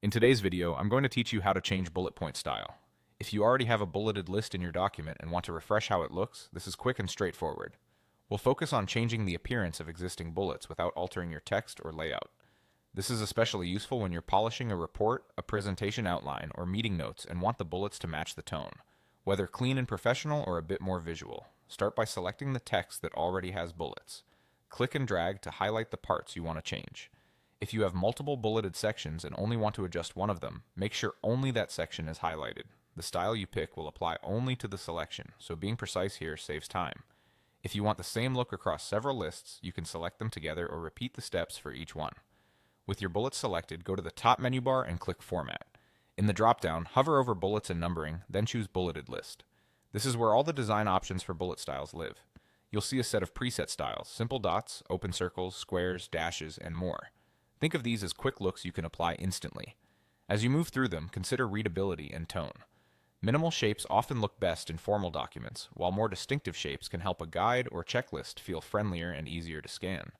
In today's video, I'm going to teach you how to change bullet point style. If you already have a bulleted list in your document and want to refresh how it looks, this is quick and straightforward. We'll focus on changing the appearance of existing bullets without altering your text or layout. This is especially useful when you're polishing a report, a presentation outline, or meeting notes and want the bullets to match the tone, whether clean and professional or a bit more visual. Start by selecting the text that already has bullets. Click and drag to highlight the parts you want to change. If you have multiple bulleted sections and only want to adjust one of them, make sure only that section is highlighted. The style you pick will apply only to the selection, so being precise here saves time. If you want the same look across several lists, you can select them together or repeat the steps for each one. With your bullets selected, go to the top menu bar and click Format. In the drop-down, hover over Bullets and Numbering, then choose Bulleted List. This is where all the design options for bullet styles live. You'll see a set of preset styles: simple dots, open circles, squares, dashes, and more. Think of these as quick looks you can apply instantly. As you move through them, consider readability and tone. Minimal shapes often look best in formal documents, while more distinctive shapes can help a guide or checklist feel friendlier and easier to scan.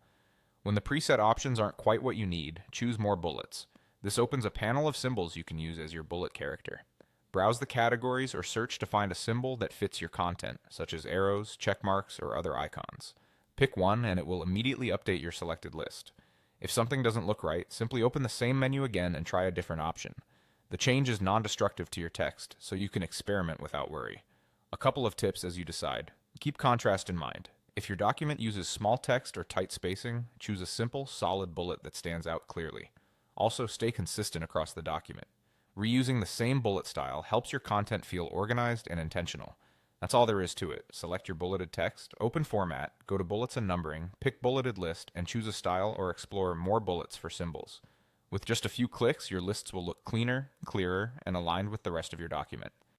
When the preset options aren't quite what you need, choose More Bullets. This opens a panel of symbols you can use as your bullet character. Browse the categories or search to find a symbol that fits your content, such as arrows, check marks, or other icons. Pick one and it will immediately update your selected list. If something doesn't look right, simply open the same menu again and try a different option. The change is non-destructive to your text, so you can experiment without worry. A couple of tips as you decide. Keep contrast in mind. If your document uses small text or tight spacing, choose a simple, solid bullet that stands out clearly. Also, stay consistent across the document. Reusing the same bullet style helps your content feel organized and intentional. That's all there is to it. Select your bulleted text, open Format, go to Bullets and Numbering, pick Bulleted List, and choose a style or explore More Bullets for symbols. With just a few clicks, your lists will look cleaner, clearer, and aligned with the rest of your document.